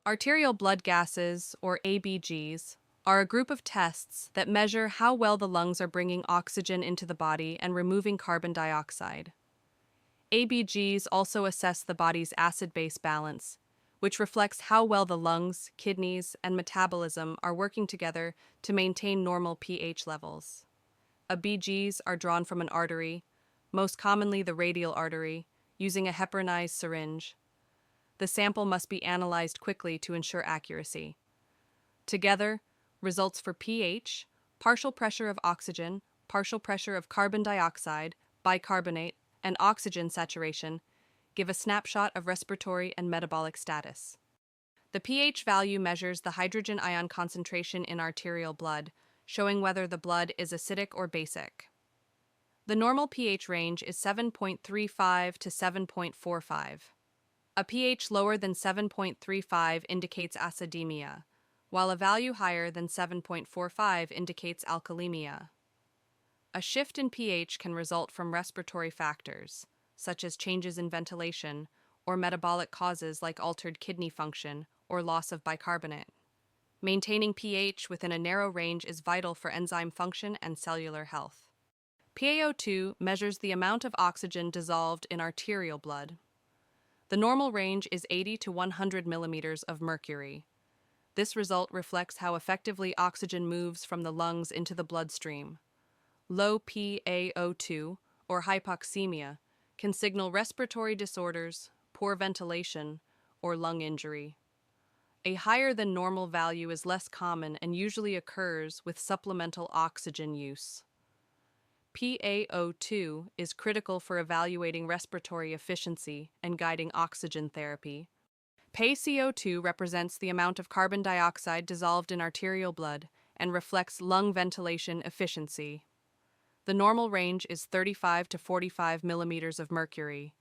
Arterial blood gases, or ABGs, are a group of tests that measure how well the lungs are bringing oxygen into the body and removing carbon dioxide. ABGs also assess the body's acid-base balance, which reflects how well the lungs, kidneys, and metabolism are working together to maintain normal pH levels. ABGs are drawn from an artery, most commonly the radial artery, using a heparinized syringe. The sample must be analyzed quickly to ensure accuracy. Together, results for pH, partial pressure of oxygen, partial pressure of carbon dioxide, bicarbonate, and oxygen saturation give a snapshot of respiratory and metabolic status. The pH value measures the hydrogen ion concentration in arterial blood, showing whether the blood is acidic or basic. The normal pH range is 7.35 to 7.45. A pH lower than 7.35 indicates acidemia, while a value higher than 7.45 indicates alkalemia. A shift in pH can result from respiratory factors, such as changes in ventilation, or metabolic causes like altered kidney function or loss of bicarbonate. Maintaining pH within a narrow range is vital for enzyme function and cellular health. PaO₂ measures the amount of oxygen dissolved in arterial blood. The normal range is 80 to 100 millimeters of mercury. This result reflects how effectively oxygen moves from the lungs into the bloodstream. Low PaO₂, or hypoxemia, can signal respiratory disorders, poor ventilation, or lung injury. A higher than normal value is less common and usually occurs with supplemental oxygen use. PaO₂ is critical for evaluating respiratory efficiency and guiding oxygen therapy. PaCO₂ represents the amount of carbon dioxide dissolved in arterial blood and reflects lung ventilation efficiency. The normal range is 35 to 45 millimeters of mercury.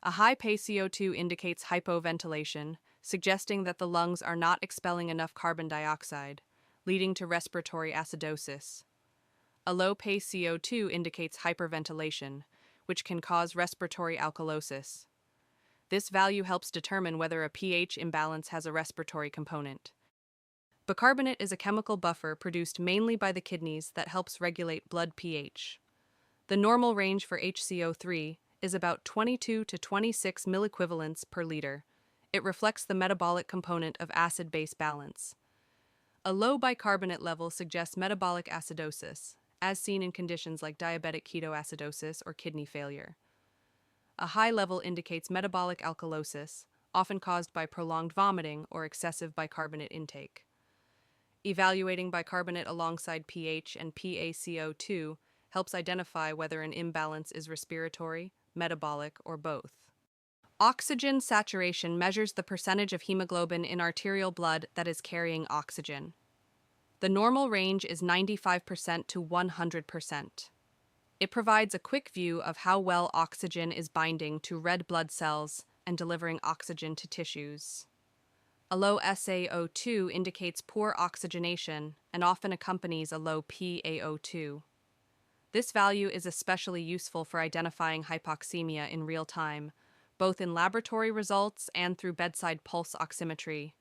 A high PaCO₂ indicates hypoventilation, suggesting that the lungs are not expelling enough carbon dioxide, leading to respiratory acidosis. A low PaCO₂ indicates hyperventilation, which can cause respiratory alkalosis. This value helps determine whether a pH imbalance has a respiratory component. Bicarbonate is a chemical buffer produced mainly by the kidneys that helps regulate blood pH. The normal range for HCO₃ is about 22 to 26 milliequivalents per liter. It reflects the metabolic component of acid-base balance. A low bicarbonate level suggests metabolic acidosis, as seen in conditions like diabetic ketoacidosis or kidney failure. A high level indicates metabolic alkalosis, often caused by prolonged vomiting or excessive bicarbonate intake. Evaluating bicarbonate alongside pH and PaCO₂ helps identify whether an imbalance is respiratory, metabolic, or both. Oxygen saturation measures the percentage of hemoglobin in arterial blood that is carrying oxygen. The normal range is 95% to 100%. It provides a quick view of how well oxygen is binding to red blood cells and delivering oxygen to tissues. A low SaO₂ indicates poor oxygenation and often accompanies a low PaO₂. This value is especially useful for identifying hypoxemia in real time, both in laboratory results and through bedside pulse oximetry.